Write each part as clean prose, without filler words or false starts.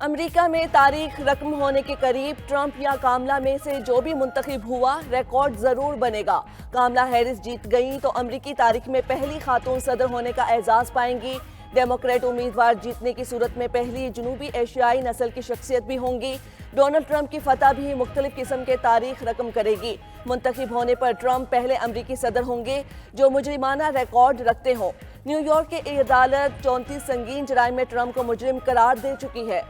امریکہ میں تاریخ رقم ہونے کے قریب ٹرمپ یا کاملا میں سے جو بھی منتخب ہوا ریکارڈ ضرور بنے گا۔ کاملا ہیرس جیت گئیں تو امریکی تاریخ میں پہلی خاتون صدر ہونے کا اعزاز پائیں گی۔ ڈیموکریٹ امیدوار جیتنے کی صورت میں پہلی جنوبی ایشیائی نسل کی شخصیت بھی ہوں گی۔ ڈونلڈ ٹرمپ کی فتح بھی مختلف قسم کے تاریخ رقم کرے گی۔ منتخب ہونے پر ٹرمپ پہلے امریکی صدر ہوں گے جو مجرمانہ ریکارڈ رکھتے ہوں۔ نیو یارک کی عدالت 34 سنگین جرائم میں ٹرمپ کو مجرم قرار دے چکی ہے۔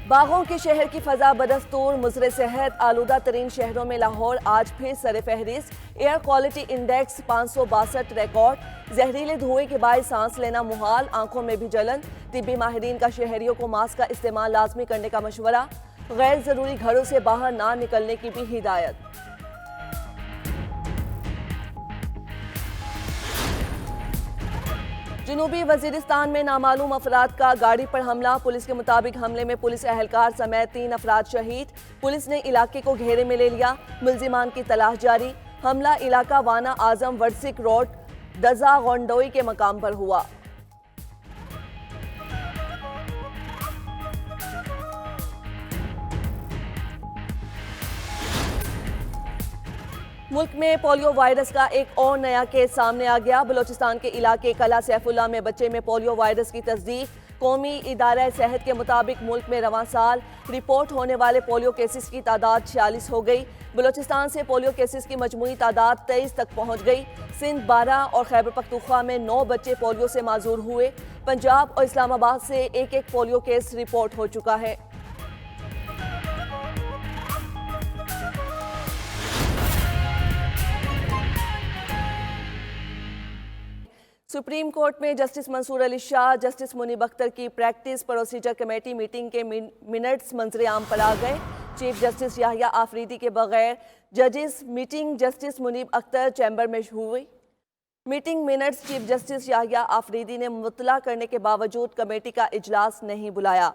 باغوں کے شہر کی فضا بدستور مضر صحت آلودہ ترین شہروں میں لاہور آج پھر سر فہرست۔ Air quality index 562 record. زہریلے دھوئیں کے باعث سانس لینا محال، آنکھوں میں بھی جلن۔ طبی ماہرین کا شہریوں کو ماسک کا استعمال لازمی کرنے کا مشورہ۔ غیر ضروری گھروں سے باہر نہ نکلنے کی بھی ہدایت۔ جنوبی وزیرستان میں نامعلوم افراد کا گاڑی پر حملہ۔ پولیس کے مطابق حملے میں پولیس اہلکار سمیت 3 افراد شہید۔ پولیس نے علاقے کو گھیرے میں لے لیا، ملزمان کی تلاش جاری۔ حملہ علاقہ وانا اعظم وڈسک روڈ دزا غونڈوئی کے مقام پر ہوا۔ ملک میں پولیو وائرس کا ایک اور نیا کیس سامنے آ گیا۔ بلوچستان کے علاقے قلعہ سیف اللہ میں بچے میں پولیو وائرس کی تصدیق۔ قومی ادارہ صحت کے مطابق ملک میں رواں سال رپورٹ ہونے والے پولیو کیسز کی تعداد 46 ہو گئی۔ بلوچستان سے پولیو کیسز کی مجموعی تعداد 23 تک پہنچ گئی۔ سندھ 12 اور خیبر پختونخوا میں 9 بچے پولیو سے معذور ہوئے۔ پنجاب اور اسلام آباد سے ایک پولیو کیس رپورٹ ہو چکا ہے۔ سپریم کورٹ میں جسٹس منصور علی شاہ، جسٹس منیب اختر کی پریکٹس پروسیجر کمیٹی میٹنگ کے منٹس منظر عام پر آ گئے۔ چیف جسٹس یحییٰ آفریدی کے بغیر ججز میٹنگ جسٹس منیب اختر چیمبر میں ہوئی۔ میٹنگ منٹس چیف جسٹس یحییٰ آفریدی نے مطلع کرنے کے باوجود کمیٹی کا اجلاس نہیں بلایا۔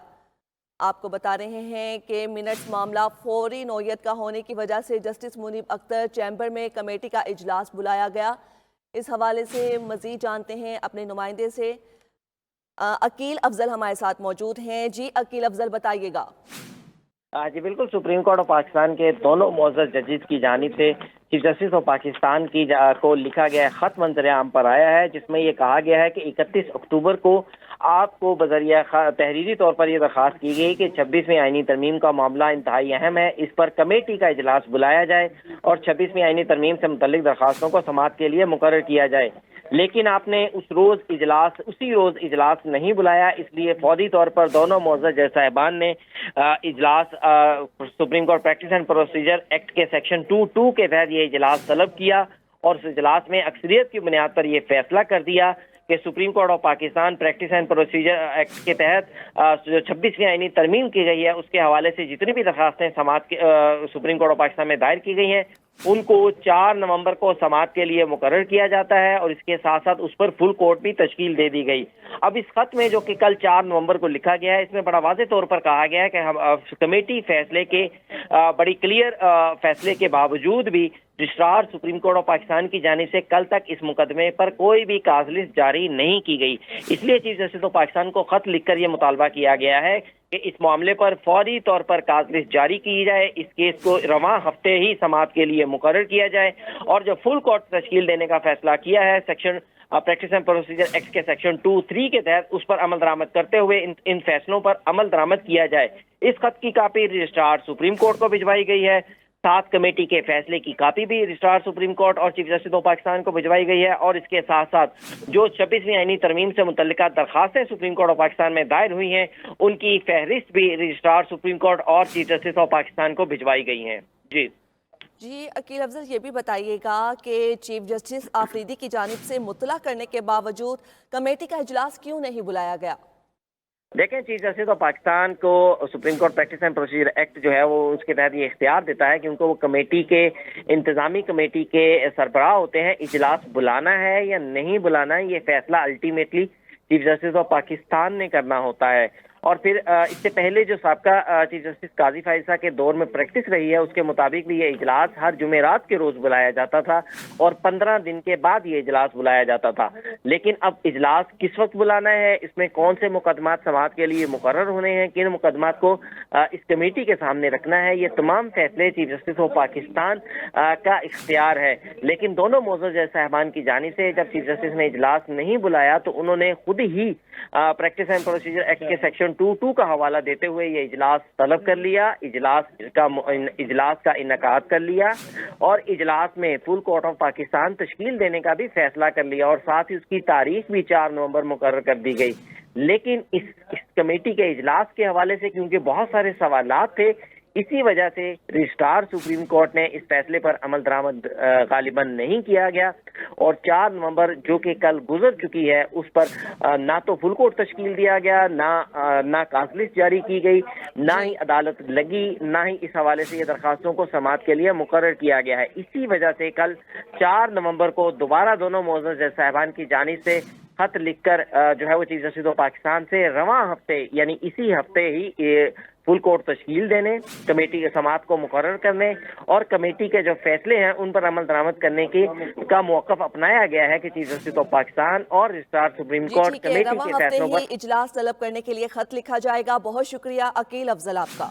آپ کو بتا رہے ہیں کہ منٹس معاملہ فوری نوعیت کا ہونے کی وجہ سے جسٹس منیب اختر چیمبر میں کمیٹی کا اجلاس بلایا گیا۔ اس حوالے سے مزید جانتے ہیں اپنے نمائندے سے۔ عقیل افضل ہمارے ساتھ موجود ہیں۔ جی عقیل افضل بتائیے گا۔ جی بالکل، سپریم کورٹ آف پاکستان کے دونوں معزز ججز کی جانب سے چیف جسٹس آف پاکستان کی کو لکھا گیا خط منظر عام پر آیا ہے، جس میں یہ کہا گیا ہے کہ 31 اکتوبر کو آپ کو بذریعہ تحریری طور پر یہ درخواست کی گئی کہ 26ویں آئینی ترمیم کا معاملہ انتہائی اہم ہے، اس پر کمیٹی کا اجلاس بلایا جائے اور 26ویں آئینی ترمیم سے متعلق درخواستوں کو سماعت کے لیے مقرر کیا جائے۔ لیکن آپ نے اسی روز اجلاس نہیں بلایا، اس لیے فوری طور پر دونوں معزز جج صاحبان نے اجلاس supreme court practice and procedure act کے سیکشن 2(2) کے تحت یہ اجلاس طلب کیا اور اس اجلاس میں اکثریت کی بنیاد پر یہ فیصلہ کر دیا کہ supreme court of Pakistan practice and procedure act کے تحت جو 26ویں آئینی ترمیم کی گئی ہے اس کے حوالے سے جتنی بھی درخواستیں سماعت سپریم کورٹ آف پاکستان میں دائر کی گئی ہیں ان کو 4 نومبر کو سماعت کے لیے مقرر کیا جاتا ہے اور اس کے ساتھ ساتھ اس پر فل کورٹ بھی تشکیل دے دی گئی۔ اب اس خط میں جو کہ کل 4 نومبر کو لکھا گیا ہے، اس میں بڑا واضح طور پر کہا گیا ہے کہ کمیٹی فیصلے کے بڑی کلیئر فیصلے کے باوجود بھی registrar supreme court of Pakistan کی جانب سے کل تک اس مقدمے پر کوئی بھی کاز لسٹ جاری نہیں کی گئی۔ اس لیے چیف جسٹس آف پاکستان کو خط لکھ کر یہ مطالبہ کیا گیا ہے کہ اس معاملے پر فوری طور پر کاز لسٹ جاری کی جائے، اس کیس کو رواں ہفتے ہی سماعت کے لیے مقرر کیا جائے اور جو فل کورٹ تشکیل دینے کا فیصلہ کیا ہے section practice and procedure act کے سیکشن 2(3) کے تحت اس پر عمل درآمد کرتے ہوئے ان فیصلوں پر عمل درآمد کیا جائے۔ اس خط کی کاپی رجسٹرار سپریم کورٹ کو بھجوائی گئی ہے، ساتھ کمیٹی کے فیصلے کی کاپی بھی رجسٹرار سپریم کورٹ اور چیف جسٹس آف پاکستان کو بھجوائی گئی ہے اور اس کے ساتھ ساتھ جو 26ویں آئینی ترمیم سے متعلقہ درخواستیں سپریم کورٹ آف پاکستان میں دائر ہوئی ہیں ان کی فہرست بھی رجسٹرار سپریم کورٹ اور چیف جسٹس آف پاکستان کو بھجوائی گئی ہیں۔ جی عقیل افضل یہ بھی بتائیے گا کہ چیف جسٹس آفریدی کی جانب سے مطلع کرنے کے باوجود کمیٹی کا اجلاس کیوں نہیں بلایا گیا؟ دیکھیں، چیف جسٹس آف پاکستان کو supreme court practice and procedure act جو ہے وہ اس کے تحت یہ اختیار دیتا ہے کہ ان کو وہ کمیٹی کے انتظامی کمیٹی کے سربراہ ہوتے ہیں، اجلاس بلانا ہے یا نہیں بلانا ہے یہ فیصلہ ultimately chief justice of Pakistan نے کرنا ہوتا ہے اور پھر اس سے پہلے جو سابقہ چیف جسٹس قاضی فائزہ کے دور میں پریکٹس رہی ہے اس کے مطابق بھی یہ اجلاس ہر جمعرات کے روز بلایا جاتا تھا اور 15 دن کے بعد یہ اجلاس بلایا جاتا تھا. لیکن اب اجلاس کس وقت بلانا ہے، اس میں کون سے مقدمات سماعت کے لیے مقرر ہونے ہیں، کن مقدمات کو اس کمیٹی کے سامنے رکھنا ہے، یہ تمام فیصلے چیف جسٹس آف پاکستان کا اختیار ہے. لیکن دونوں معزز جج صاحبان کی جانب سے جب چیف جسٹس نے اجلاس نہیں بلایا تو انہوں نے خود ہی پریکٹس اینڈ پروسیجر ایکٹ کے سیکشن 2(2) کا حوالہ دیتے ہوئے یہ اجلاس طلب کر لیا، اجلاس کا انعقاد کر لیا اور اجلاس میں فل کورٹ آف پاکستان تشکیل دینے کا بھی فیصلہ کر لیا اور ساتھ ہی اس کی تاریخ بھی 4 نومبر مقرر کر دی گئی. لیکن اس کمیٹی کے اجلاس کے حوالے سے کیونکہ بہت سارے سوالات تھے، اسی وجہ سے رجسٹرار سپریم کورٹ نے اس فیصلے پر عمل درآمد غالباً نہیں کیا گیا اور 4 نومبر جو کہ کل گزر چکی ہے اس پر نہ تو فل کورٹ تشکیل دیا گیا، نہ کاز لسٹ جاری کی گئی، نہ ہی عدالت لگی، نہ ہی اس حوالے سے یہ درخواستوں کو سماعت کے لیے مقرر کیا گیا ہے. اسی وجہ سے کل 4 نومبر کو دوبارہ دونوں معزز جج صاحبان کی جانب سے خط لکھ کر جو ہے وہ چیف جسٹس آف پاکستان سے رواں ہفتے یعنی اسی ہفتے ہی فل کورٹ تشکیل دینے، کمیٹی کے سماعت کو مقرر کرنے اور کمیٹی کے جو فیصلے ہیں ان پر عمل درآمد کرنے کا موقف اپنایا گیا ہے کہ چیف جسٹس آف پاکستان اور رجسٹرار سپریم کورٹ کمیٹی کے فیصلوں پر اجلاس طلب کرنے کے لیے خط لکھا جائے گا. بہت شکریہ عقیل افضل آپ کا.